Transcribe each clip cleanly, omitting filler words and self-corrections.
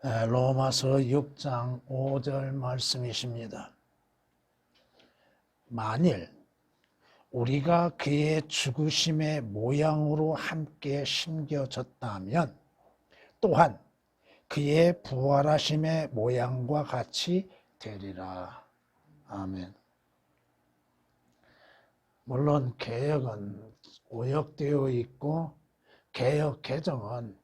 로마서 6장 5절 말씀이십니다. 만일 우리가 그의 죽으심의 모양으로 함께 심겨졌다면 또한 그의 부활하심의 모양과 같이 되리라. 아멘. 물론 개역은 오역되어 있고 개역 개정은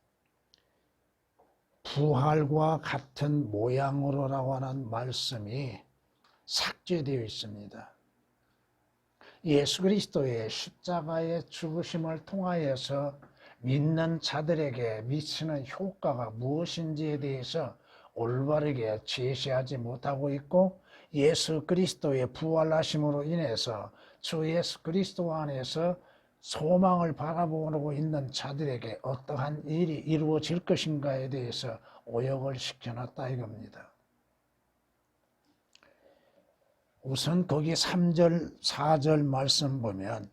부활과 같은 모양으로라고 하는 말씀이 삭제되어 있습니다. 예수 그리스도의 십자가의 죽으심을 통하여서 믿는 자들에게 미치는 효과가 무엇인지에 대해서 올바르게 제시하지 못하고 있고, 예수 그리스도의 부활하심으로 인해서 주 예수 그리스도 안에서 소망을 바라보고 있는 자들에게 어떠한 일이 이루어질 것인가에 대해서 오역을 시켜놨다 이겁니다. 우선 거기 3절, 4절 말씀 보면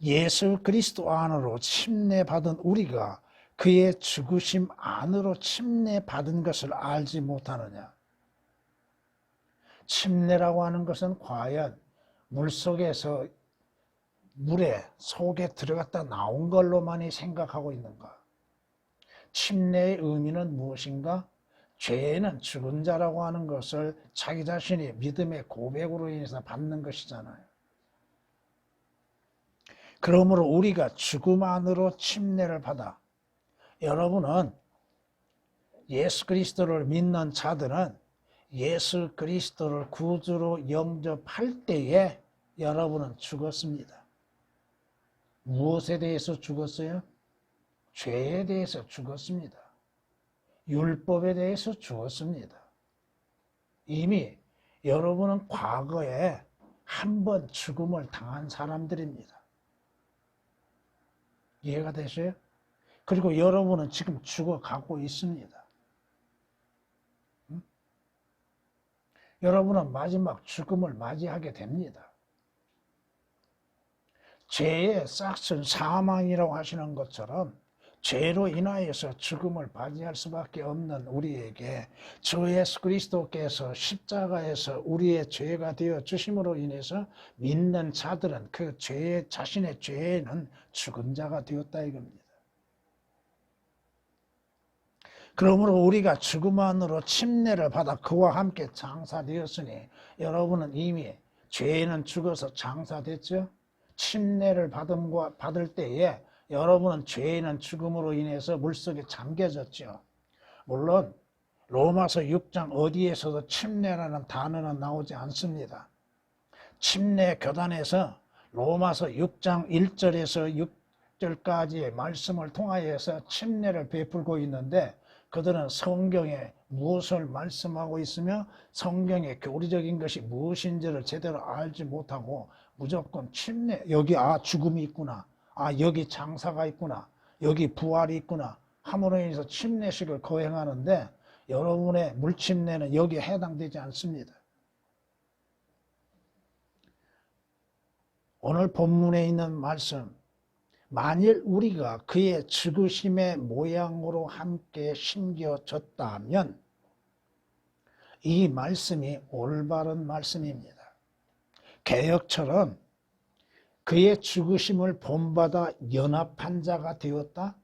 예수 그리스도 안으로 침례받은 우리가 그의 죽으심 안으로 침례받은 것을 알지 못하느냐. 침례라고 하는 것은 과연 물속에서 물에 속에 들어갔다 나온 걸로만이 생각하고 있는가? 침례의 의미는 무엇인가? 죄는 죽은 자라고 하는 것을 자기 자신이 믿음의 고백으로 인해서 받는 것이잖아요. 그러므로 우리가 죽음 안으로 침례를 받아, 여러분은 예수 그리스도를 믿는 자들은 예수 그리스도를 구주로 영접할 때에 여러분은 죽었습니다. 무엇에 대해서 죽었어요? 죄에 대해서 죽었습니다. 율법에 대해서 죽었습니다. 이미 여러분은 과거에 한 번 죽음을 당한 사람들입니다. 이해가 되세요? 그리고 여러분은 지금 죽어가고 있습니다. 여러분은 마지막 죽음을 맞이하게 됩니다. 죄의 싹슨 사망이라고 하시는 것처럼 죄로 인하여서 죽음을 맞이할 수밖에 없는 우리에게 주 예수 그리스도께서 십자가에서 우리의 죄가 되어 주심으로 인해서 믿는 자들은 그 죄, 자신의 죄에는 죽은 자가 되었다 이겁니다. 그러므로 우리가 죽음 안으로 침례를 받아 그와 함께 장사되었으니 여러분은 이미 죄에는 죽어서 장사됐죠. 침례를 받을 때에 여러분은 죄에는 죽음으로 인해서 물속에 잠겨졌죠. 물론 로마서 6장 어디에서도 침례라는 단어는 나오지 않습니다. 침례 교단에서 로마서 6장 1절에서 6절까지의 말씀을 통하여서 침례를 베풀고 있는데, 그들은 성경에 무엇을 말씀하고 있으며 성경의 교리적인 것이 무엇인지를 제대로 알지 못하고 무조건 침례, 여기 죽음이 있구나, 여기 장사가 있구나, 여기 부활이 있구나 함으로 인해서 침례식을 거행하는데, 여러분의 물침례는 여기에 해당되지 않습니다. 오늘 본문에 있는 말씀, 만일 우리가 그의 죽으심의 모양으로 함께 심겨졌다면, 이 말씀이 올바른 말씀입니다. 개역처럼 그의 죽으심을 본받아 연합한 자가 되었다?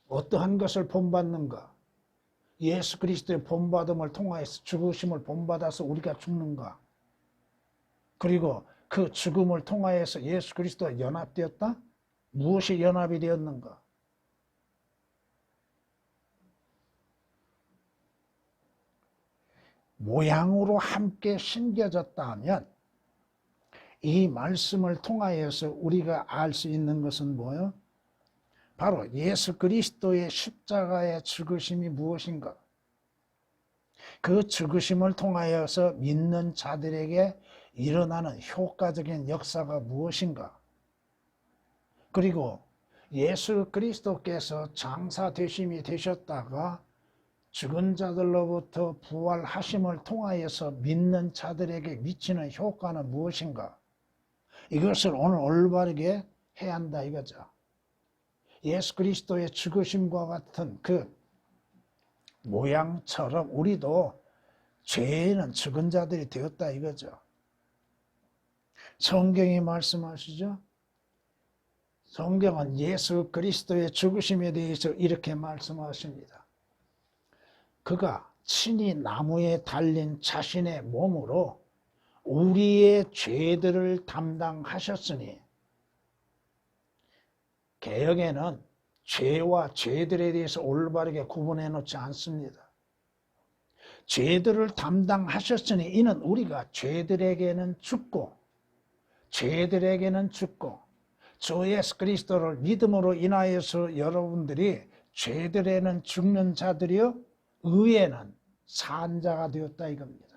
어떠한 것을 본받는가? 예수 그리스도의 본받음을 통하여서 죽으심을 본받아서 우리가 죽는가? 그리고 그 죽음을 통하여서 예수 그리스도와 연합되었다? 무엇이 연합이 되었는가? 모양으로 함께 심겨졌다면, 이 말씀을 통하여서 우리가 알 수 있는 것은 뭐예요? 바로 예수 그리스도의 십자가의 죽으심이 무엇인가? 그 죽으심을 통하여서 믿는 자들에게 일어나는 효과적인 역사가 무엇인가? 그리고 예수 그리스도께서 장사되심이 되셨다가 죽은 자들로부터 부활하심을 통하여서 믿는 자들에게 미치는 효과는 무엇인가? 이것을 오늘 올바르게 해야 한다 이거죠. 예수 그리스도의 죽으심과 같은 그 모양처럼 우리도 죄에는 죽은 자들이 되었다 이거죠. 성경이 말씀하시죠. 성경은 예수 그리스도의 죽으심에 대해서 이렇게 말씀하십니다. 그가 친히 나무에 달린 자신의 몸으로 우리의 죄들을 담당하셨으니, 개역에는 죄와 죄들에 대해서 올바르게 구분해 놓지 않습니다. 죄들을 담당하셨으니 이는 우리가 죄들에게는 죽고 주 예수 그리스도를 믿음으로 인하여서 여러분들이 죄들에는 죽는 자들이요 의에는 산 자가 되었다 이겁니다.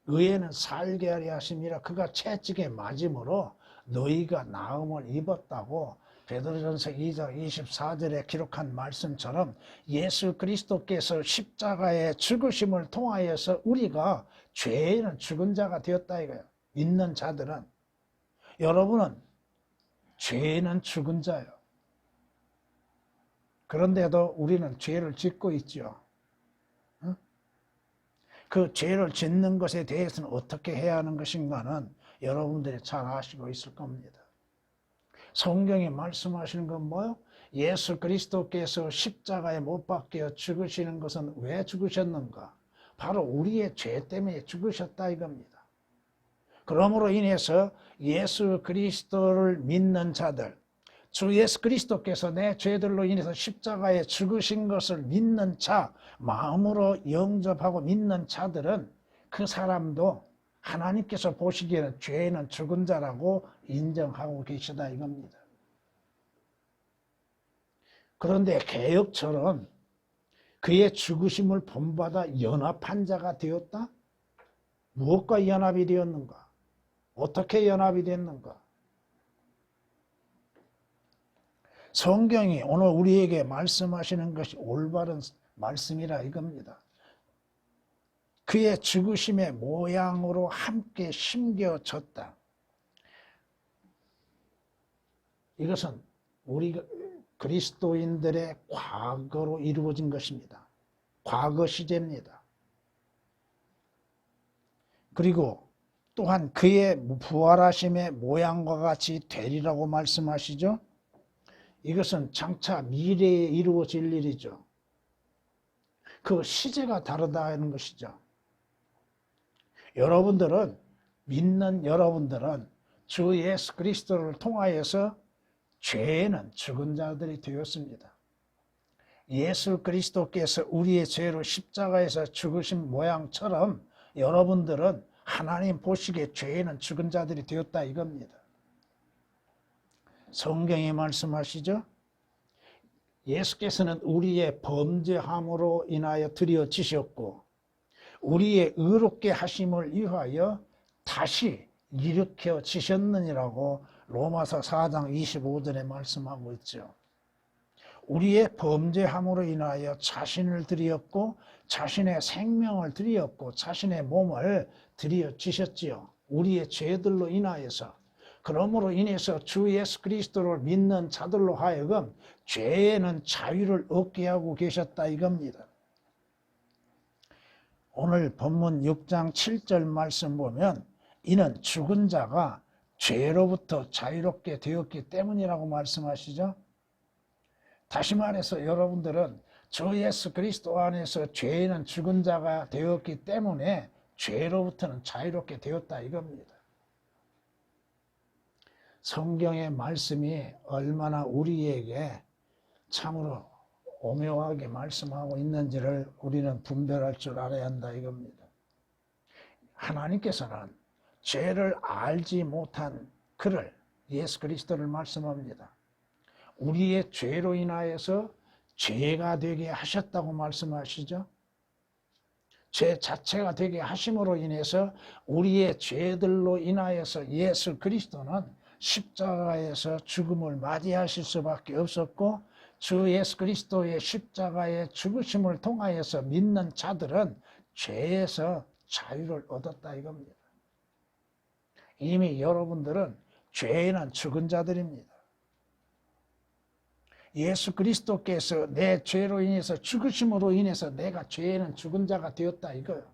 의에는 살게 하려 하심이라 그가 채찍에 맞음으로 너희가 나음을 입었다고 베드로전서 2장 24절에 기록한 말씀처럼 예수 그리스도께서 십자가의 죽으심을 통하여서 우리가 죄에는 죽은 자가 되었다 이거예요. 믿는 자들은. 여러분은 죄에는 죽은 자예요. 그런데도 우리는 죄를 짓고 있죠. 그 죄를 짓는 것에 대해서는 어떻게 해야 하는 것인가는 여러분들이 잘 아시고 있을 겁니다. 성경이 말씀하시는 건 뭐예요? 예수 그리스도께서 십자가에 못 박혀 죽으시는 것은 왜 죽으셨는가? 바로 우리의 죄 때문에 죽으셨다 이겁니다. 그러므로 인해서 예수 그리스도를 믿는 자들, 주 예수 그리스도께서 내 죄들로 인해서 십자가에 죽으신 것을 믿는 자, 마음으로 영접하고 믿는 자들은 그 사람도 하나님께서 보시기에는 죄는 죽은 자라고 인정하고 계시다 이겁니다. 그런데 개역처럼 그의 죽으심을 본받아 연합한 자가 되었다? 무엇과 연합이 되었는가? 어떻게 연합이 됐는가? 성경이 오늘 우리에게 말씀하시는 것이 올바른 말씀이라 이겁니다. 그의 죽으심의 모양으로 함께 심겨졌다. 이것은 우리 그리스도인들의 과거로 이루어진 것입니다. 과거 시제입니다. 그리고 또한 그의 부활하심의 모양과 같이 되리라고 말씀하시죠. 이것은 장차 미래에 이루어질 일이죠. 그 시제가 다르다는 것이죠. 여러분들은, 믿는 여러분들은 주 예수 그리스도를 통하여서 죄에는 죽은 자들이 되었습니다. 예수 그리스도께서 우리의 죄로 십자가에서 죽으신 모양처럼 여러분들은 하나님 보시기에 죄에는 죽은 자들이 되었다 이겁니다. 성경이 말씀하시죠. 예수께서는 우리의 범죄함으로 인하여 드려지셨고 우리의 의롭게 하심을 위하여 다시 일으켜 지셨느니라고 로마서 4장 25절에 말씀하고 있죠. 우리의 범죄함으로 인하여 자신을 드렸고 자신의 생명을 드렸고 자신의 몸을 드려지셨지요. 우리의 죄들로 인하여서. 그러므로 인해서 주 예수 그리스도를 믿는 자들로 하여금 죄에는 자유를 얻게 하고 계셨다 이겁니다. 오늘 본문 6장 7절 말씀 보면 이는 죽은 자가 죄로부터 자유롭게 되었기 때문이라고 말씀하시죠. 다시 말해서 여러분들은 주 예수 그리스도 안에서 죄에는 죽은 자가 되었기 때문에 죄로부터는 자유롭게 되었다 이겁니다. 성경의 말씀이 얼마나 우리에게 참으로 오묘하게 말씀하고 있는지를 우리는 분별할 줄 알아야 한다 이겁니다. 하나님께서는 죄를 알지 못한 그를, 예수 그리스도를 말씀합니다. 우리의 죄로 인하여서 죄가 되게 하셨다고 말씀하시죠. 죄 자체가 되게 하심으로 인해서 우리의 죄들로 인하여서 예수 그리스도는 십자가에서 죽음을 맞이하실 수밖에 없었고 주 예수 그리스도의 십자가의 죽으심을 통하여서 믿는 자들은 죄에서 자유를 얻었다 이겁니다. 이미 여러분들은 죄에는 죽은 자들입니다. 예수 그리스도께서 내 죄로 인해서 죽으심으로 인해서 내가 죄에는 죽은 자가 되었다 이거요.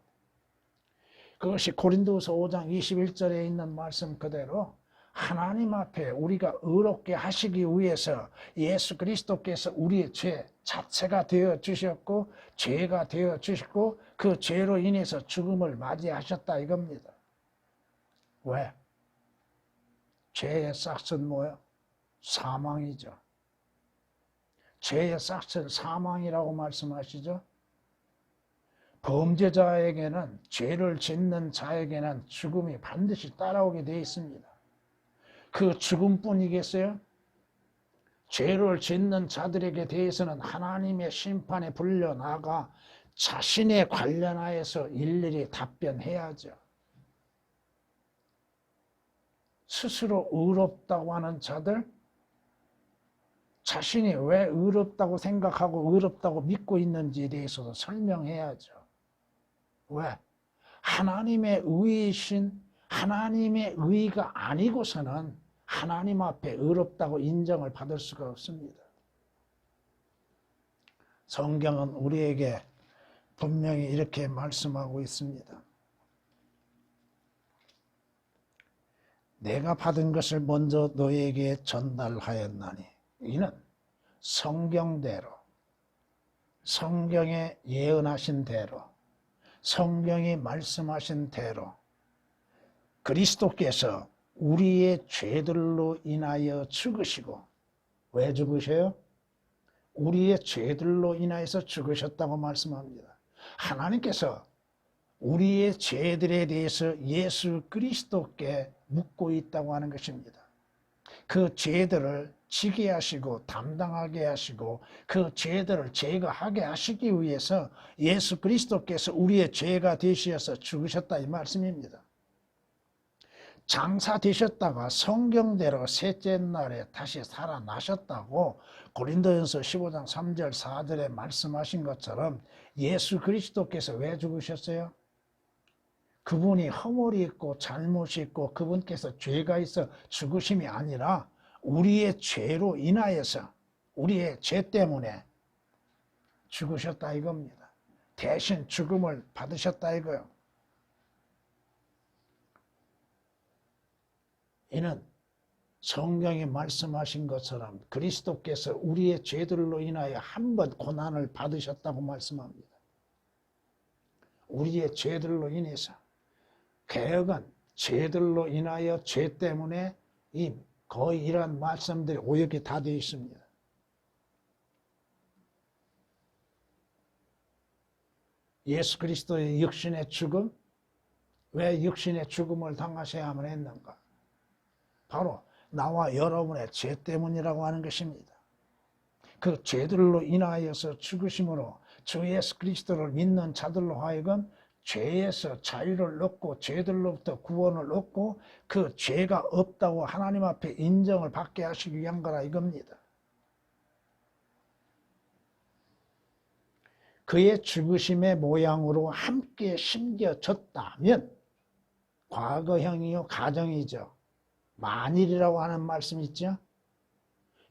그것이 고린도후서 5장 21절에 있는 말씀 그대로 하나님 앞에 우리가 의롭게 하시기 위해서 예수 그리스도께서 우리의 죄 자체가 되어 주셨고 죄가 되어 주셨고 그 죄로 인해서 죽음을 맞이하셨다 이겁니다. 왜? 죄의 싹은 뭐예요? 사망이죠. 죄의 싹은 사망이라고 말씀하시죠. 범죄자에게는 죄를 짓는 자에게는 죽음이 반드시 따라오게 되어 있습니다. 그 죽음뿐이겠어요? 죄를 짓는 자들에게 대해서는 하나님의 심판에 불려나가 자신에 관련하여서 일일이 답변해야죠. 스스로 의롭다고 하는 자들, 자신이 왜 의롭다고 생각하고 의롭다고 믿고 있는지에 대해서도 설명해야죠. 왜? 하나님의 의이신 하나님의 의가 아니고서는 하나님 앞에 의롭다고 인정을 받을 수가 없습니다. 성경은 우리에게 분명히 이렇게 말씀하고 있습니다. 내가 받은 것을 먼저 너에게 전달하였나니 이는 성경대로 성경에 예언하신 대로 성경이 말씀하신 대로 그리스도께서 우리의 죄들로 인하여 죽으시고 왜 죽으셔요? 우리의 죄들로 인하여서 죽으셨다고 말씀합니다. 하나님께서 우리의 죄들에 대해서 예수 그리스도께 묻고 있다고 하는 것입니다. 그 죄들을 지게 하시고 담당하게 하시고 그 죄들을 제거하게 하시기 위해서 예수 그리스도께서 우리의 죄가 되셔서 죽으셨다 이 말씀입니다. 장사되셨다가 성경대로 셋째 날에 다시 살아나셨다고 고린도전서 15장 3절 4절에 말씀하신 것처럼 예수 그리스도께서 왜 죽으셨어요? 그분이 허물이 있고 잘못이 있고 그분께서 죄가 있어 죽으심이 아니라 우리의 죄로 인하여서 우리의 죄 때문에 죽으셨다 이겁니다. 대신 죽음을 받으셨다 이거요. 이는 성경이 말씀하신 것처럼 그리스도께서 우리의 죄들로 인하여 한 번 고난을 받으셨다고 말씀합니다. 우리의 죄들로 인해서 개혁은 죄들로 인하여 죄 때문에 거의 이러한 말씀들이 오역이 다 되어 있습니다. 예수 그리스도의 육신의 죽음, 왜 육신의 죽음을 당하셔야만 했는가? 바로 나와 여러분의 죄 때문이라고 하는 것입니다. 그 죄들로 인하여서 죽으심으로 주 예수 그리스도를 믿는 자들로 하여금 죄에서 자유를 얻고 죄들로부터 구원을 얻고 그 죄가 없다고 하나님 앞에 인정을 받게 하시기 위한 거라 이겁니다. 그의 죽으심의 모양으로 함께 심겨졌다면 과거형이요 가정이죠. 만일이라고 하는 말씀 있죠.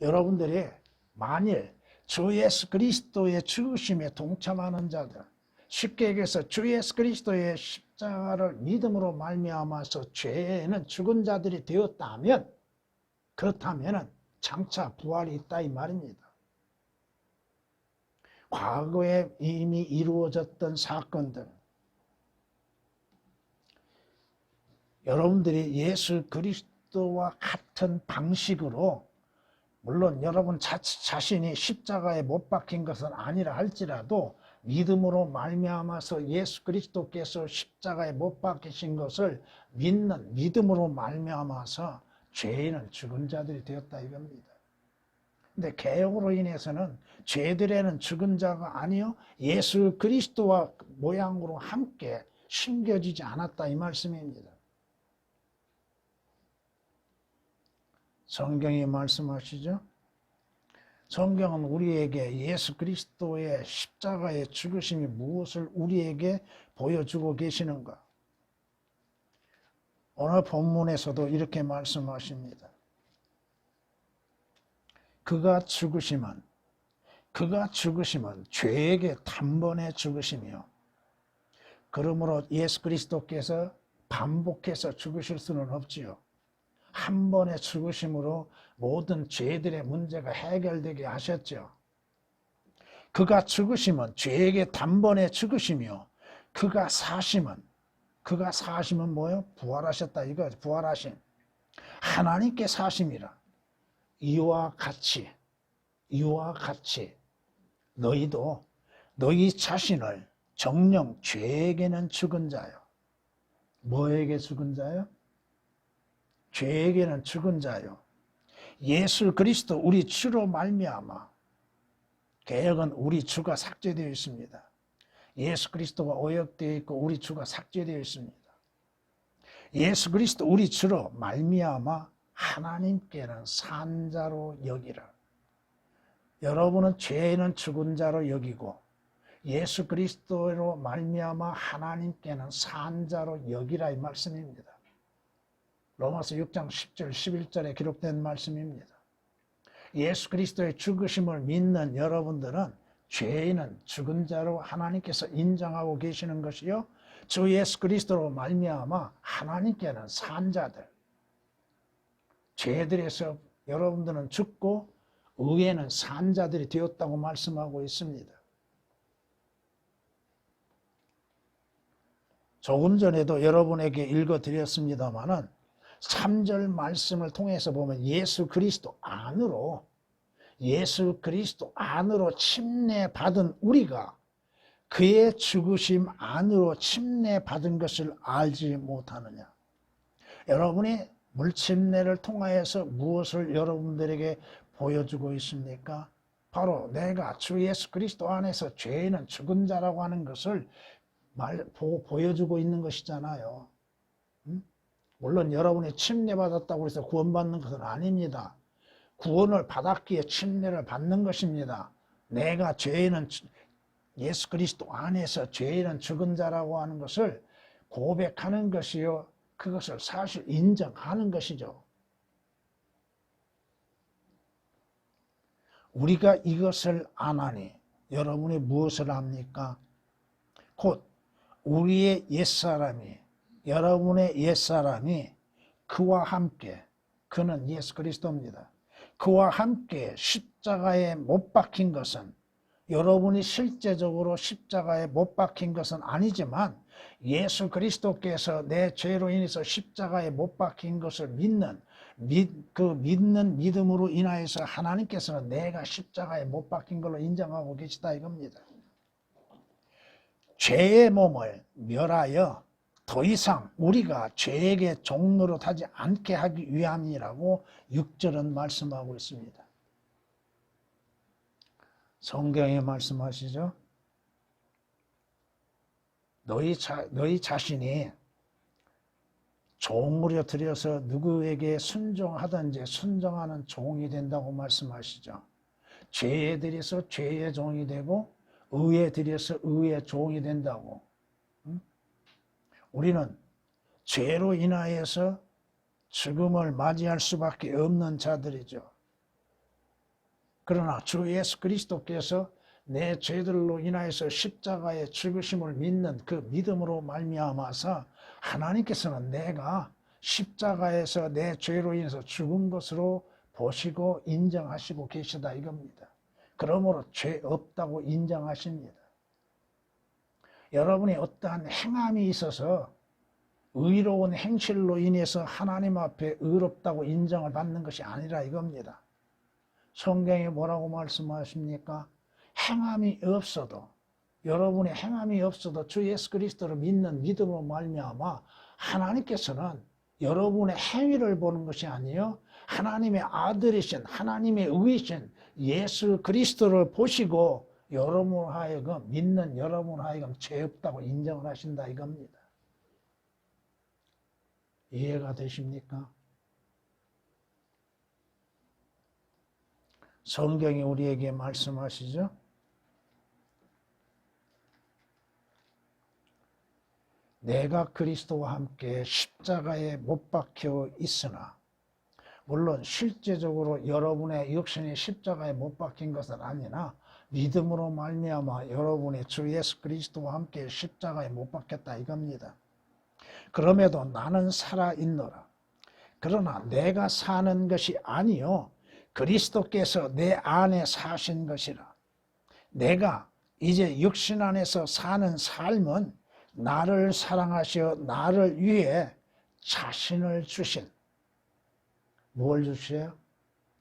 여러분들이 만일 주 예수 그리스도의 죽으심에 동참하는 자들, 쉽게 얘기해서 주 예수 그리스도의 십자가를 믿음으로 말미암아서 죄에는 죽은 자들이 되었다면 그렇다면 장차 부활이 있다 이 말입니다. 과거에 이미 이루어졌던 사건들, 여러분들이 예수 그리스도와 같은 방식으로 물론 여러분 자신이 십자가에 못 박힌 것은 아니라 할지라도 믿음으로 말미암아서 예수 그리스도께서 십자가에 못 박히신 것을 믿는 믿음으로 말미암아서 죄인은 죽은 자들이 되었다 이겁니다. 근데 개혁으로 인해서는 죄들에는 죽은 자가 아니요 예수 그리스도와 모양으로 함께 심겨지지 않았다 이 말씀입니다. 성경이 말씀하시죠. 성경은 우리에게 예수 그리스도의 십자가의 죽으심이 무엇을 우리에게 보여주고 계시는가? 오늘 본문에서도 이렇게 말씀하십니다. 그가 죽으심은 죄에게 단번에 죽으시며, 그러므로 예수 그리스도께서 반복해서 죽으실 수는 없지요. 한 번의 죽으심으로 모든 죄들의 문제가 해결되게 하셨죠. 그가 죽으심은 죄에게 단번에 죽으시며, 그가 사심은 뭐예요? 부활하셨다 이거죠. 부활하심. 하나님께 사심이라. 이와 같이 너희도 너희 자신을 정녕 죄에게는 죽은 자요. 뭐에게 죽은 자요? 죄에게는 죽은 자요. 예수 그리스도 우리 주로 말미암아, 개혁은 우리 주가 삭제되어 있습니다. 예수 그리스도가 오역되어 있고 우리 주가 삭제되어 있습니다. 예수 그리스도 우리 주로 말미암아 하나님께는 산 자로 여기라. 여러분은 죄에는 죽은 자로 여기고 예수 그리스도로 말미암아 하나님께는 산 자로 여기라 이 말씀입니다. 로마서 6장 10절 11절에 기록된 말씀입니다. 예수 그리스도의 죽으심을 믿는 여러분들은 죄인은 죽은 자로 하나님께서 인정하고 계시는 것이요, 주 예수 그리스도로 말미암아 하나님께는 산 자들, 죄들에서 여러분들은 죽고 의에는 산 자들이 되었다고 말씀하고 있습니다. 조금 전에도 여러분에게 읽어드렸습니다마는 3절 말씀을 통해서 보면 예수 그리스도 안으로 침례받은 우리가 그의 죽으심 안으로 침례받은 것을 알지 못하느냐. 여러분이 물침례를 통하여서 무엇을 여러분들에게 보여주고 있습니까? 바로 내가 주 예수 그리스도 안에서 죄인은 죽은 자라고 하는 것을 보여주고 있는 것이잖아요. 물론 여러분이 침례받았다고 해서 구원받는 것은 아닙니다. 구원을 받았기에 침례를 받는 것입니다. 내가 죄인은 예수 그리스도 안에서 죄인은 죽은 자라고 하는 것을 고백하는 것이요, 그것을 사실 인정하는 것이죠. 우리가 이것을 안 하니 여러분이 무엇을 합니까? 곧 우리의 옛사람이, 여러분의 옛사람이 그와 함께, 그는 예수 그리스도입니다. 그와 함께 십자가에 못 박힌 것은, 여러분이 실제적으로 십자가에 못 박힌 것은 아니지만 예수 그리스도께서 내 죄로 인해서 십자가에 못 박힌 것을 믿는 믿음으로 인하여서 하나님께서는 내가 십자가에 못 박힌 걸로 인정하고 계시다 이겁니다. 죄의 몸을 멸하여 더 이상 우리가 죄에게 종노릇하지 않게 하기 위함이라고 6절은 말씀하고 있습니다. 성경에 말씀하시죠. 너희 자신이 종으로 들여서 누구에게 순종하든지 순종하는 종이 된다고 말씀하시죠. 죄에 들여서 죄의 종이 되고 의에 들여서 의의 종이 된다고. 우리는 죄로 인하여서 죽음을 맞이할 수밖에 없는 자들이죠. 그러나 주 예수 그리스도께서 내 죄들로 인하여서 십자가의 죽으심을 믿는 그 믿음으로 말미암아서 하나님께서는 내가 십자가에서 내 죄로 인해서 죽은 것으로 보시고 인정하시고 계시다 이겁니다. 그러므로 죄 없다고 인정하십니다. 여러분이 어떠한 행함이 있어서 의로운 행실로 인해서 하나님 앞에 의롭다고 인정을 받는 것이 아니라 이겁니다. 성경에 뭐라고 말씀하십니까? 행함이 없어도, 여러분의 행함이 없어도 주 예수 그리스도를 믿는 믿음으로 말미암아 하나님께서는 여러분의 행위를 보는 것이 아니요, 하나님의 아들이신 하나님의 의이신 예수 그리스도를 보시고 여러분 하여금, 믿는 여러분 하여금 죄 없다고 인정을 하신다 이겁니다. 이해가 되십니까? 성경이 우리에게 말씀하시죠. 내가 그리스도와 함께 십자가에 못 박혀 있으나 물론 실제적으로 여러분의 육신이 십자가에 못 박힌 것은 아니나 믿음으로 말미암아 여러분이 주 예수 그리스도와 함께 십자가에 못 박혔다 이겁니다. 그럼에도 나는 살아있노라. 그러나 내가 사는 것이 아니요 그리스도께서 내 안에 사신 것이라. 내가 이제 육신 안에서 사는 삶은 나를 사랑하시어 나를 위해 자신을 주신, 뭘 주세요?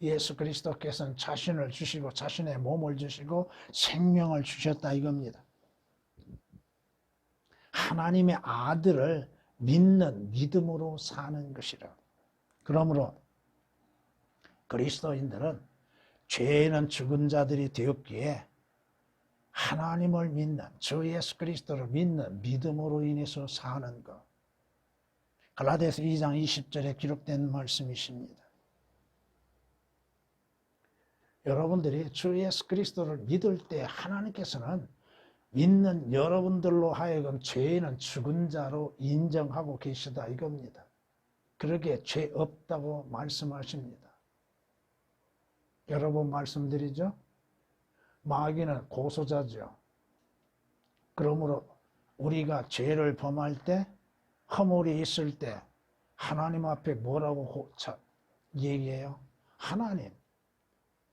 예수 그리스도께서는 자신을 주시고 자신의 몸을 주시고 생명을 주셨다 이겁니다. 하나님의 아들을 믿는 믿음으로 사는 것이라. 그러므로 그리스도인들은 죄에는 죽은 자들이 되었기에 하나님을 믿는, 주 예수 그리스도를 믿는 믿음으로 인해서 사는 것. 갈라디아서 2장 20절에 기록된 말씀이십니다. 여러분들이 주 예수 그리스도를 믿을 때 하나님께서는 믿는 여러분들로 하여금 죄에는 죽은 자로 인정하고 계시다 이겁니다. 그러기에 죄 없다고 말씀하십니다. 여러 번 말씀드리죠. 마귀는 고소자죠. 그러므로 우리가 죄를 범할 때, 허물이 있을 때 하나님 앞에 뭐라고 얘기해요?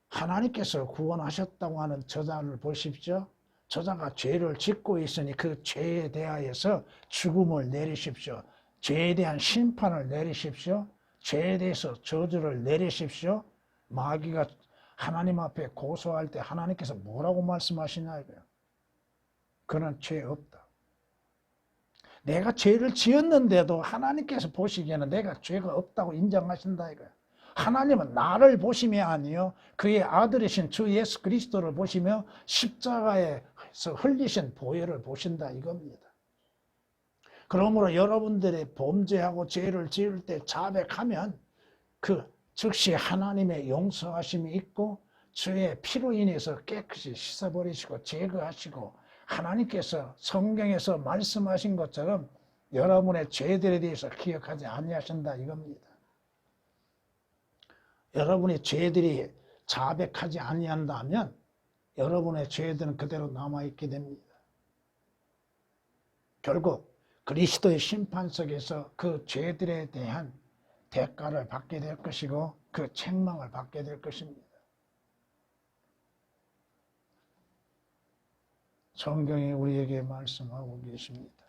하나님께서 구원하셨다고 하는 저자를 보십시오. 저자가 죄를 짓고 있으니 그 죄에 대하여서 죽음을 내리십시오. 죄에 대한 심판을 내리십시오. 죄에 대해서 저주를 내리십시오. 마귀가 하나님 앞에 고소할 때 하나님께서 뭐라고 말씀하시냐 이거예요. 그는 죄 없다. 내가 죄를 지었는데도 하나님께서 보시기에는 내가 죄가 없다고 인정하신다 이거예요. 하나님은 나를 보심이 아니요 그의 아들이신 주 예수 그리스도를 보시며 십자가에서 흘리신 보혈을 보신다 이겁니다. 그러므로 여러분들이 범죄하고 죄를 지을 때 자백하면 그 즉시 하나님의 용서하심이 있고 주의 피로 인해서 깨끗이 씻어버리시고 제거하시고 하나님께서 성경에서 말씀하신 것처럼 여러분의 죄들에 대해서 기억하지 아니하신다 이겁니다. 여러분의 죄들이 자백하지 아니한다면 여러분의 죄들은 그대로 남아있게 됩니다. 결국 그리스도의 심판 속에서 그 죄들에 대한 대가를 받게 될 것이고 그 책망을 받게 될 것입니다. 성경이 우리에게 말씀하고 계십니다.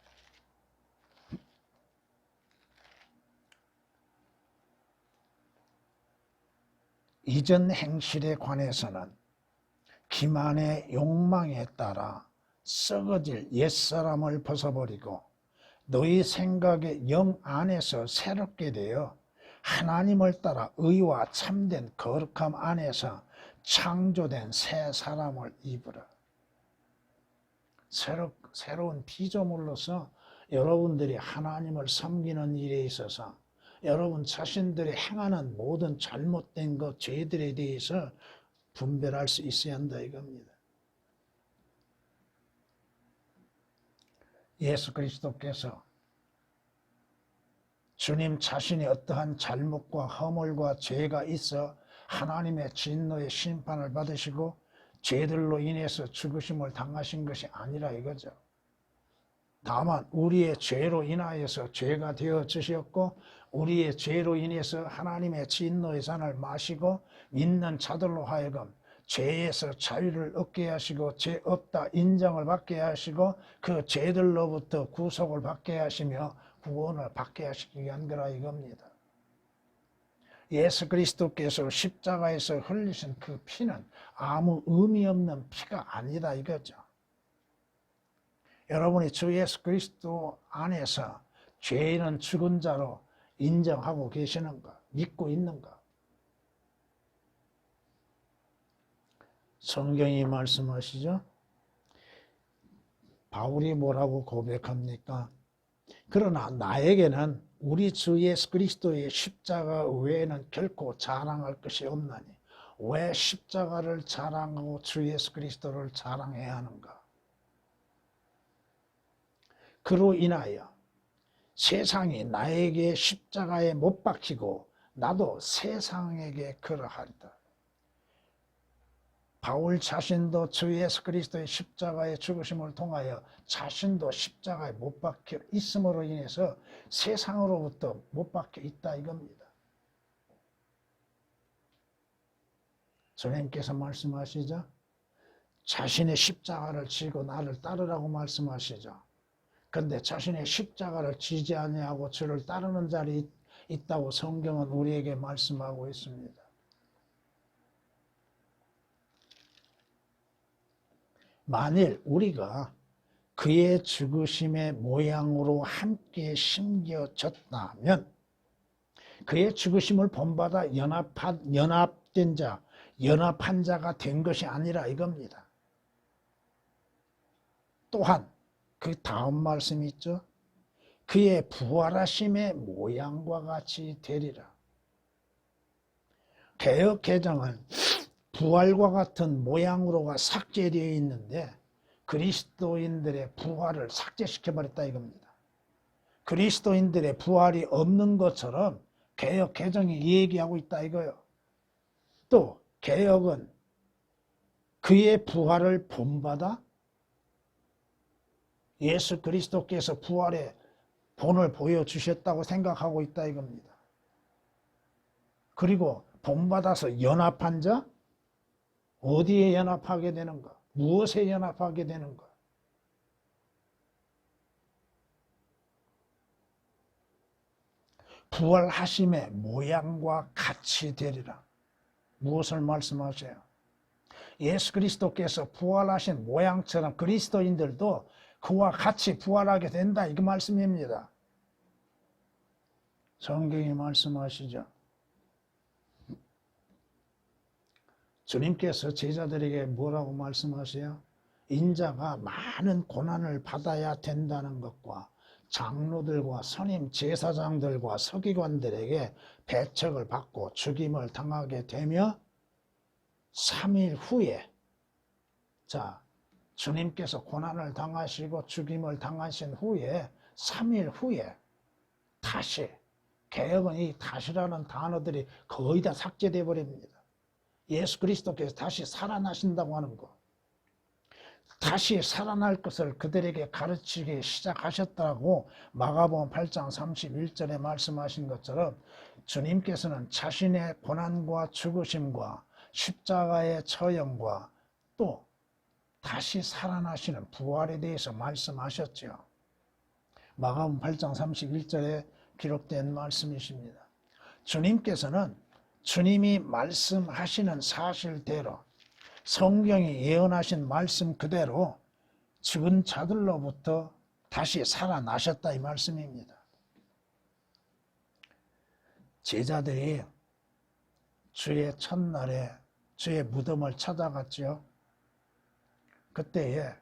이전 행실에 관해서는 기만의 욕망에 따라 썩어질 옛사람을 벗어버리고 너희 생각의 영 안에서 새롭게 되어 하나님을 따라 의와 참된 거룩함 안에서 창조된 새 사람을 입으라. 새로운 피조물로서 여러분들이 하나님을 섬기는 일에 있어서 여러분 자신들이 행하는 모든 잘못된 것, 죄들에 대해서 분별할 수 있어야 한다 이겁니다. 예수 그리스도께서 주님 자신이 어떠한 잘못과 허물과 죄가 있어 하나님의 진노의 심판을 받으시고 죄들로 인해서 죽으심을 당하신 것이 아니라 이거죠. 다만 우리의 죄로 인하여서 죄가 되어 주셨고 우리의 죄로 인해서 하나님의 진노의 잔을 마시고 믿는 자들로 하여금 죄에서 자유를 얻게 하시고 죄 없다 인정을 받게 하시고 그 죄들로부터 구속을 받게 하시며 구원을 받게 하시기 위한 거라 이겁니다. 예수 그리스도께서 십자가에서 흘리신 그 피는 아무 의미 없는 피가 아니다 이거죠. 여러분이 주 예수 그리스도 안에서 죄인은 죽은 자로 인정하고 계시는가? 믿고 있는가? 성경이 말씀하시죠? 바울이 뭐라고 고백합니까? 그러나 나에게는 우리 주 예수 그리스도의 십자가 외에는 결코 자랑할 것이 없나니 왜 십자가를 자랑하고 주 예수 그리스도를 자랑해야 하는가? 그로 인하여 세상이 나에게 십자가에 못 박히고 나도 세상에게 그러하리다. 바울 자신도 주 예수 그리스도의 십자가의 죽으심을 통하여 자신도 십자가에 못 박혀 있음으로 인해서 세상으로부터 못 박혀 있다 이겁니다. 주님께서 말씀하시죠. 자신의 십자가를 지고 나를 따르라고 말씀하시죠. 그런데 자신의 십자가를 지지 아니하고 주를 따르는 자리 있다고 성경은 우리에게 말씀하고 있습니다. 만일 우리가 그의 죽으심의 모양으로 함께 심겨졌다면 그의 죽으심을 본받아 연합된 자, 연합한 자가 된 것이 아니라 이겁니다. 또한 그 다음 말씀이 있죠. 그의 부활하심의 모양과 같이 되리라. 개역 개정은 부활과 같은 모양으로가 삭제되어 있는데 그리스도인들의 부활을 삭제시켜버렸다 이겁니다. 그리스도인들의 부활이 없는 것처럼 개역 개정이 얘기하고 있다 이거예요. 또 개역은 그의 부활을 본받아 예수 그리스도께서 부활의 본을 보여주셨다고 생각하고 있다 이겁니다. 그리고 본받아서 연합한 자, 어디에 연합하게 되는가? 무엇에 연합하게 되는가? 부활하심의 모양과 같이 되리라. 무엇을 말씀하세요? 예수 그리스도께서 부활하신 모양처럼 그리스도인들도 그와 같이 부활하게 된다 이 말씀입니다. 성경이 말씀하시죠. 주님께서 제자들에게 뭐라고 말씀하세요? 인자가 많은 고난을 받아야 된다는 것과 장로들과 선임 제사장들과 서기관들에게 배척을 받고 죽임을 당하게 되며 3일 후에 주님께서 고난을 당하시고 죽임을 당하신 후에 3일 후에 다시, 개역은 이 다시라는 단어들이 거의 다 삭제되어 버립니다. 예수 그리스도께서 다시 살아나신다고 하는 것, 다시 살아날 것을 그들에게 가르치기 시작하셨다고 마가복음 8장 31절에 말씀하신 것처럼 주님께서는 자신의 고난과 죽으심과 십자가의 처형과 또 다시 살아나시는 부활에 대해서 말씀하셨죠. 마가복음 8장 31절에 기록된 말씀이십니다. 주님께서는 주님이 말씀하시는 사실대로 성경이 예언하신 말씀 그대로 죽은 자들로부터 다시 살아나셨다 이 말씀입니다. 제자들이 주의 첫날에 주의 무덤을 찾아갔죠. 그때에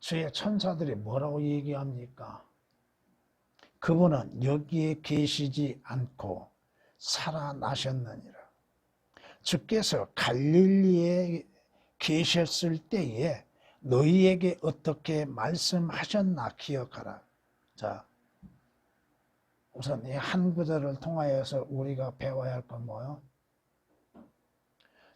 주의 천사들이 뭐라고 얘기합니까? 그분은 여기에 계시지 않고 살아나셨느니라. 주께서 갈릴리에 계셨을 때에 너희에게 어떻게 말씀하셨나 기억하라. 자, 우선 이 한 구절을 통하여서 우리가 배워야 할 건 뭐예요?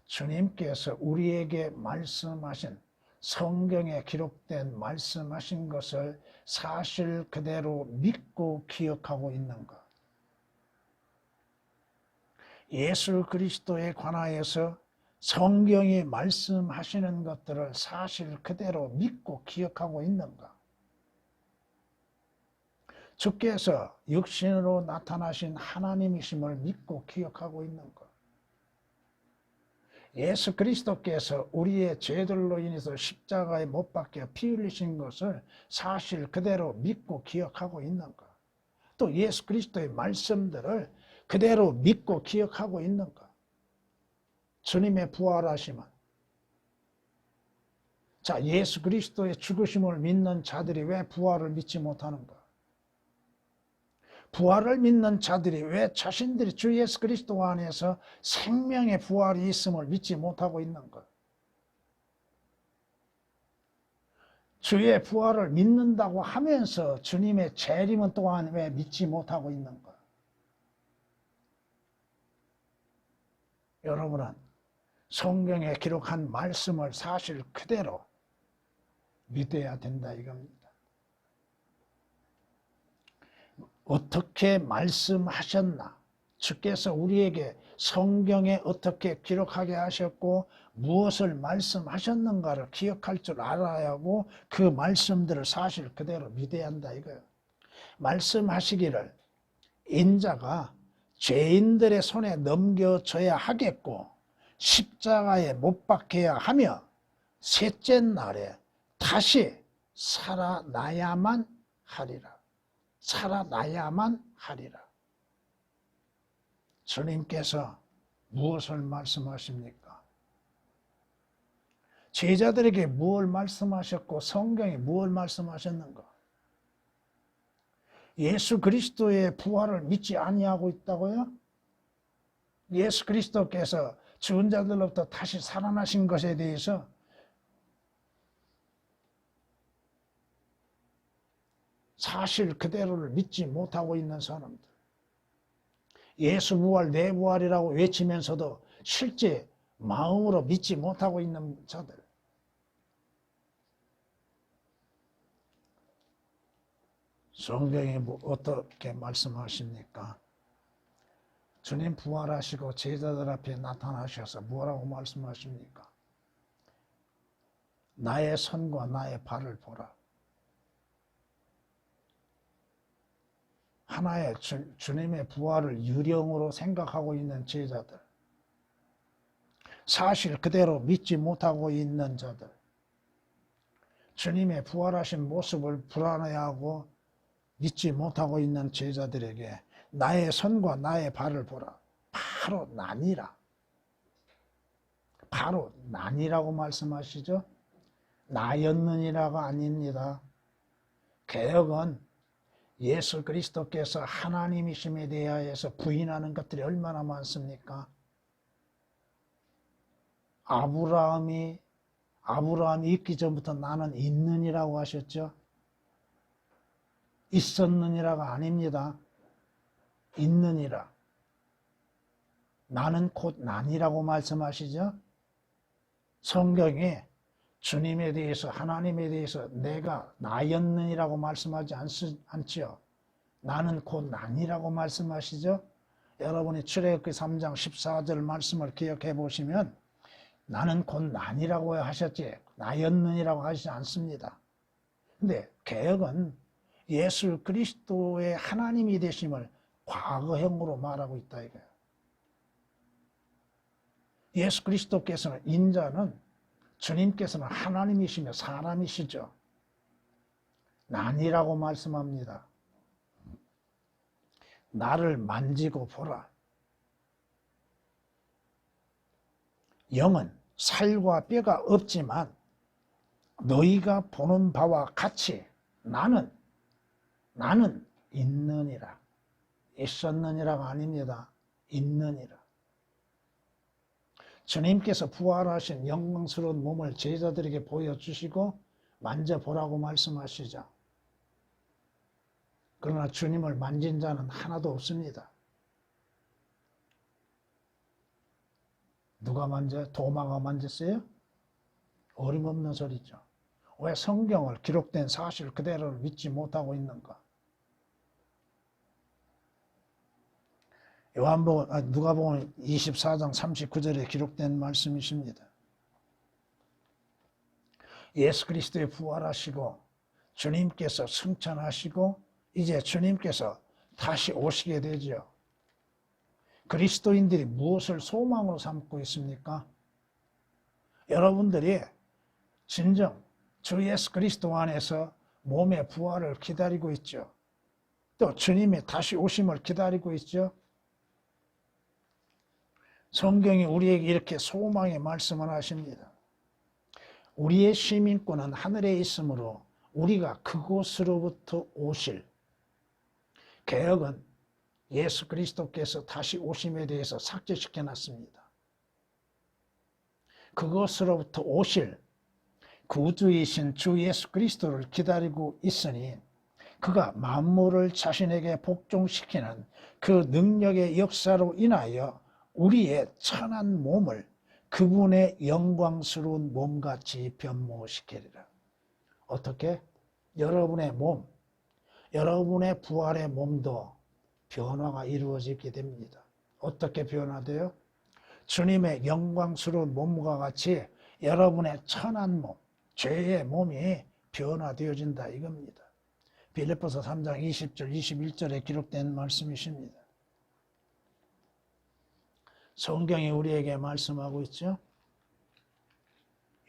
주님께서 우리에게 말씀하신 성경에 기록된 말씀하신 것을 사실 그대로 믿고 기억하고 있는 것. 예수 그리스도에 관하여서 성경이 말씀하시는 것들을 사실 그대로 믿고 기억하고 있는가? 주께서 육신으로 나타나신 하나님이심을 믿고 기억하고 있는가? 예수 그리스도께서 우리의 죄들로 인해서 십자가에 못 박혀 피 흘리신 것을 사실 그대로 믿고 기억하고 있는가? 또 예수 그리스도의 말씀들을 그대로 믿고 기억하고 있는가? 주님의 부활하심은 예수 그리스도의 죽으심을 믿는 자들이 왜 부활을 믿지 못하는가? 부활을 믿는 자들이 왜 자신들이 주 예수 그리스도 안에서 생명의 부활이 있음을 믿지 못하고 있는가? 주의 부활을 믿는다고 하면서 주님의 재림은 또한 왜 믿지 못하고 있는가? 여러분은 성경에 기록한 말씀을 사실 그대로 믿어야 된다 이겁니다. 어떻게 말씀하셨나? 주께서 우리에게 성경에 어떻게 기록하게 하셨고 무엇을 말씀하셨는가를 기억할 줄 알아야 하고 그 말씀들을 사실 그대로 믿어야 한다 이거예요. 말씀하시기를 인자가 죄인들의 손에 넘겨져야 하겠고 십자가에 못 박혀야 하며 셋째 날에 다시 살아나야만 하리라. 살아나야만 하리라. 주님께서 무엇을 말씀하십니까? 제자들에게 무엇을 말씀하셨고 성경에 무엇을 말씀하셨는가? 예수 그리스도의 부활을 믿지 아니하고 있다고요? 예수 그리스도께서 죽은 자들로부터 다시 살아나신 것에 대해서 사실 그대로를 믿지 못하고 있는 사람들, 예수 부활, 내 부활이라고 외치면서도 실제 마음으로 믿지 못하고 있는 자들, 성경에 어떻게 말씀하십니까? 주님 부활하시고 제자들 앞에 나타나셔서 뭐라고 말씀하십니까? 나의 손과 나의 발을 보라. 하나의 주님의 부활을 유령으로 생각하고 있는 제자들, 사실 그대로 믿지 못하고 있는 자들, 주님의 부활하신 모습을 불안해하고 믿지 못하고 있는 제자들에게 나의 손과 나의 발을 보라. 바로 난이라. 바로 난이라고 말씀하시죠. 나였느니라가 아닙니다. 개역은 예수 그리스도께서 하나님이심에 대하여서 부인하는 것들이 얼마나 많습니까? 아브라함이 있기 전부터 나는 있느니라고 하셨죠. 있었느니라가 아닙니다. 있느니라. 나는 곧 난이라고 말씀하시죠. 성경에 주님에 대해서, 하나님에 대해서 내가 나였느니라고 말씀하지 않지요. 나는 곧 난이라고 말씀하시죠. 여러분이 출애굽기 3장 14절 말씀을 기억해 보시면 나는 곧 난이라고 하셨지 나였느니라고 하시지 않습니다. 근데 개역은 예수 그리스도의 하나님이 되심을 과거형으로 말하고 있다 이거예요. 예수 그리스도께서는, 인자는, 주님께서는 하나님이시며 사람이시죠. 난이라고 말씀합니다. 나를 만지고 보라. 영은 살과 뼈가 없지만 너희가 보는 바와 같이 나는 있느니라. 있었느니라가 아닙니다. 있느니라. 주님께서 부활하신 영광스러운 몸을 제자들에게 보여주시고 만져보라고 말씀하시죠. 그러나 주님을 만진 자는 하나도 없습니다. 누가 만져요? 도마가 만졌어요? 어림없는 소리죠. 왜 성경을 기록된 사실 그대로를 믿지 못하고 있는가? 누가복음 24장 39절에 기록된 말씀이십니다. 예수 그리스도의 부활하시고 주님께서 승천하시고 이제 주님께서 다시 오시게 되죠. 그리스도인들이 무엇을 소망으로 삼고 있습니까? 여러분들이 진정 주 예수 그리스도 안에서 몸의 부활을 기다리고 있죠. 또 주님의 다시 오심을 기다리고 있죠. 성경이 우리에게 이렇게 소망의 말씀을 하십니다. 우리의 시민권은 하늘에 있으므로 우리가 그곳으로부터 오실, 개역은 예수 그리스도께서 다시 오심에 대해서 삭제시켜 놨습니다. 그것으로부터 오실 구주이신 주 예수 그리스도를 기다리고 있으니 그가 만물을 자신에게 복종시키는 그 능력의 역사로 인하여 우리의 천한 몸을 그분의 영광스러운 몸같이 변모시키리라. 어떻게? 여러분의 몸, 여러분의 부활의 몸도 변화가 이루어지게 됩니다. 어떻게 변화돼요? 주님의 영광스러운 몸과 같이 여러분의 천한 몸, 죄의 몸이 변화되어진다 이겁니다. 빌립보서 3장 20절, 21절에 기록된 말씀이십니다. 성경이 우리에게 말씀하고 있죠.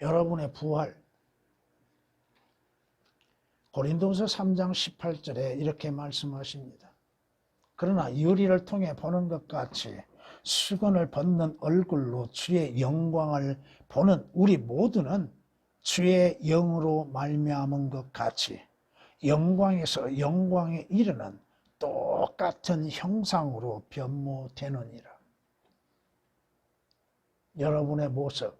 여러분의 부활, 고린도서 3장 18절에 이렇게 말씀하십니다. 그러나 유리를 통해 보는 것 같이 수건을 벗는 얼굴로 주의 영광을 보는 우리 모두는 주의 영으로 말미암은 것 같이 영광에서 영광에 이르는 똑같은 형상으로 변모되느니라. 여러분의 모습,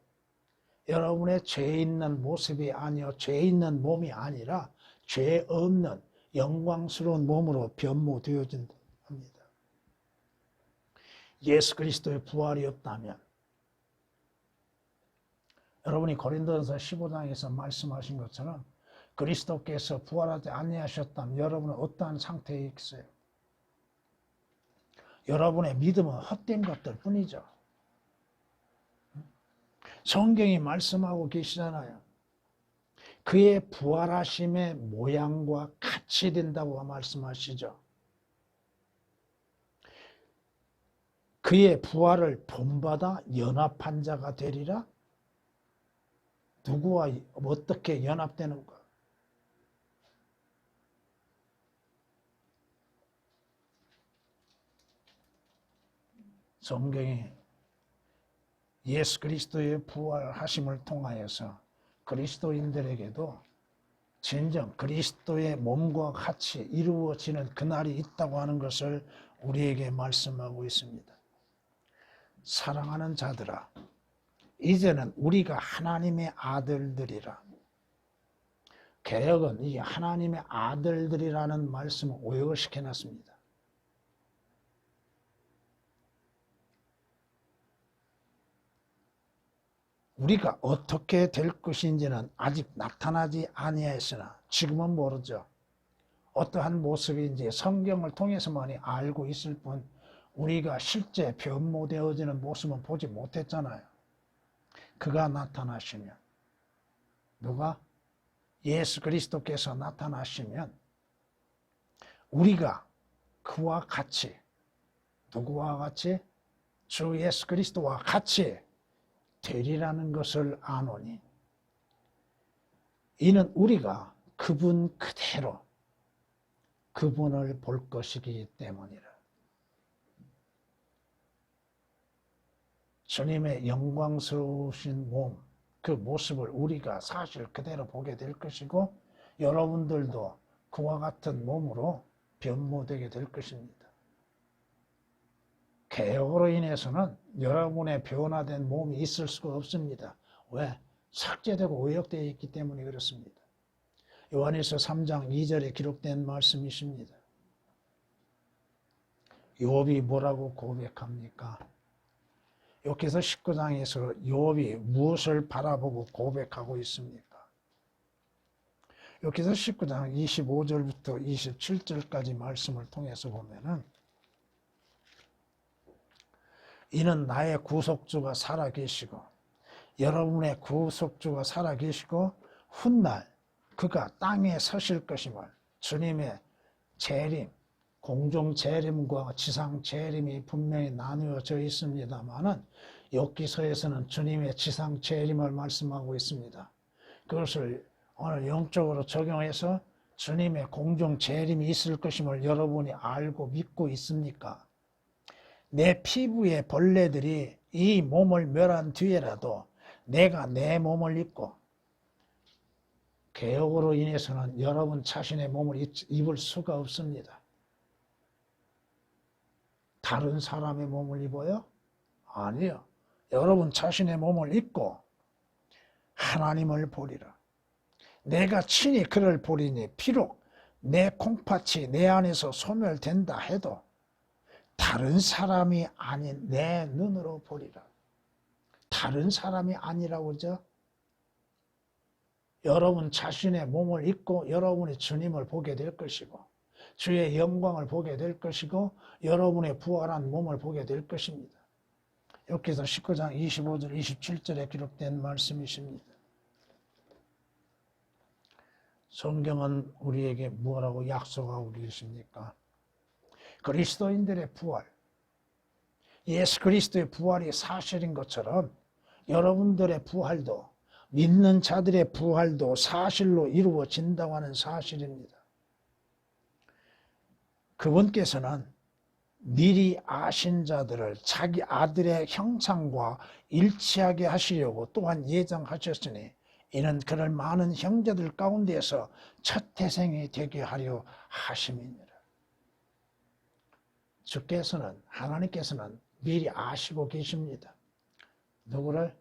여러분의 죄 있는 모습이 아니요 죄 있는 몸이 아니라 죄 없는 영광스러운 몸으로 변모되어진다 합니다. 예수 그리스도의 부활이 없다면 여러분이 고린도전서 15장에서 말씀하신 것처럼 그리스도께서 부활하지 아니하셨다면 여러분은 어떠한 상태에 있어요? 여러분의 믿음은 헛된 것들 뿐이죠. 성경이 말씀하고 계시잖아요. 그의 부활하심의 모양과 같이 된다고 말씀하시죠. 그의 부활을 본받아 연합한 자가 되리라? 누구와 어떻게 연합되는가? 성경이 예수 그리스도의 부활하심을 통하여서 그리스도인들에게도 진정 그리스도의 몸과 같이 이루어지는 그날이 있다고 하는 것을 우리에게 말씀하고 있습니다. 사랑하는 자들아, 이제는 우리가 하나님의 아들들이라. 개역은 이 하나님의 아들들이라는 말씀을 오역을 시켜놨습니다. 우리가 어떻게 될 것인지는 아직 나타나지 아니하였으나 지금은 모르죠. 어떠한 모습인지 성경을 통해서만이 알고 있을 뿐 우리가 실제 변모되어지는 모습은 보지 못했잖아요. 그가 나타나시면, 누가? 예수 그리스도께서 나타나시면 우리가 그와 같이, 누구와 같이? 주 예수 그리스도와 같이 되리라는 것을 아노니 이는 우리가 그분 그대로 그분을 볼 것이기 때문이라. 주님의 영광스러우신 몸, 그 모습을 우리가 사실 그대로 보게 될 것이고 여러분들도 그와 같은 몸으로 변모되게 될 것입니다. 개혁으로 인해서는 여러분의 변화된 몸이 있을 수가 없습니다. 왜? 삭제되고 오역되어 있기 때문에 그렇습니다. 요한일서 3장 2절에 기록된 말씀이십니다. 욥이 뭐라고 고백합니까? 여기서 19장에서 욥이 무엇을 바라보고 고백하고 있습니까? 여기서 19장 25절부터 27절까지 말씀을 통해서 보면은 이는 나의 구속주가 살아계시고 여러분의 구속주가 살아계시고 훗날 그가 땅에 서실 것임을 주님의 재림, 공중 재림과 지상 재림이 분명히 나누어져 있습니다만은 욥기서에서는 주님의 지상 재림을 말씀하고 있습니다. 그것을 오늘 영적으로 적용해서 주님의 공중 재림이 있을 것임을 여러분이 알고 믿고 있습니까? 내 피부의 벌레들이 이 몸을 멸한 뒤에라도 내가 내 몸을 입고 개혁으로 인해서는 여러분 자신의 몸을 입을 수가 없습니다. 다른 사람의 몸을 입어요? 아니요. 여러분 자신의 몸을 입고 하나님을 보리라. 내가 친히 그를 보리니 비록 내 콩팥이 내 안에서 소멸된다 해도 다른 사람이 아닌 내 눈으로 보리라. 다른 사람이 아니라고 그러죠. 여러분 자신의 몸을 입고 여러분이 주님을 보게 될 것이고 주의 영광을 보게 될 것이고 여러분의 부활한 몸을 보게 될 것입니다. 여기서 19장 25절 27절에 기록된 말씀이십니다. 성경은 우리에게 뭐라고 약속하고 계십니까? 그리스도인들의 부활, 예수 그리스도의 부활이 사실인 것처럼 여러분들의 부활도 믿는 자들의 부활도 사실로 이루어진다고 하는 사실입니다. 그분께서는 미리 아신 자들을 자기 아들의 형상과 일치하게 하시려고 또한 예정하셨으니 이는 그를 많은 형제들 가운데에서 첫 태생이 되게 하려 하심이니라. 주께서는, 하나님께서는 미리 아시고 계십니다. 누구를?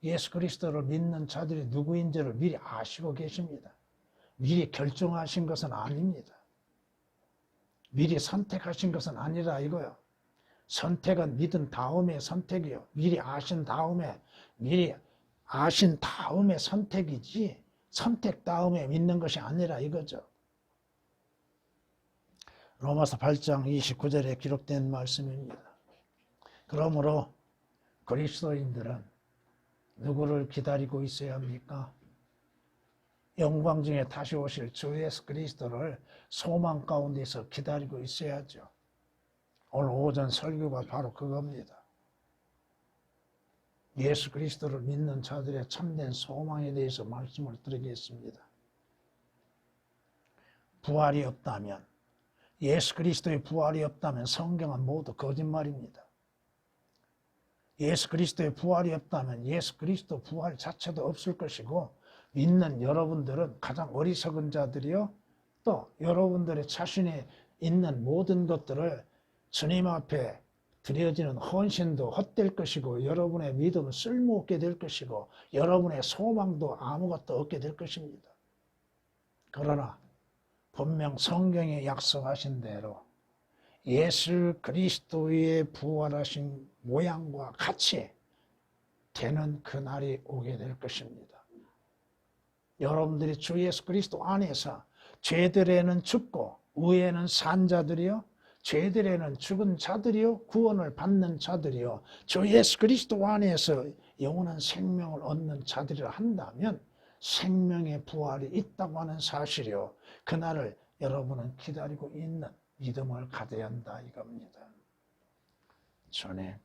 예수 그리스도를 믿는 자들이 누구인지를 미리 아시고 계십니다. 미리 결정하신 것은 아닙니다. 미리 선택하신 것은 아니라 이거요. 선택은 믿은 다음에 선택이요. 미리 아신 다음에 선택이지 선택 다음에 믿는 것이 아니라 이거죠. 로마서 8장 29절에 기록된 말씀입니다. 그러므로 그리스도인들은 누구를 기다리고 있어야 합니까? 영광 중에 다시 오실 주 예수 그리스도를 소망 가운데서 기다리고 있어야죠. 오늘 오전 설교가 바로 그겁니다. 예수 그리스도를 믿는 자들의 참된 소망에 대해서 말씀을 드리겠습니다. 부활이 없다면, 예수 그리스도의 부활이 없다면 성경은 모두 거짓말입니다. 예수 그리스도의 부활이 없다면 예수 그리스도 부활 자체도 없을 것이고 믿는 여러분들은 가장 어리석은 자들이요 또 여러분들의 자신이 있는 모든 것들을 주님 앞에 드려지는 헌신도 헛될 것이고 여러분의 믿음은 쓸모없게 될 것이고 여러분의 소망도 아무것도 없게 될 것입니다. 그러나 분명 성경에 약속하신 대로 예수 그리스도의 부활하신 모양과 같이 되는 그날이 오게 될 것입니다. 여러분들이 주 예수 그리스도 안에서 죄들에는 죽고 의에는 산 자들이요 죄들에는 죽은 자들이요 구원을 받는 자들이요 주 예수 그리스도 안에서 영원한 생명을 얻는 자들이라 한다면 생명의 부활이 있다고 하는 사실이요 그날을 여러분은 기다리고 있는 믿음을 가져야 한다 이겁니다. 전에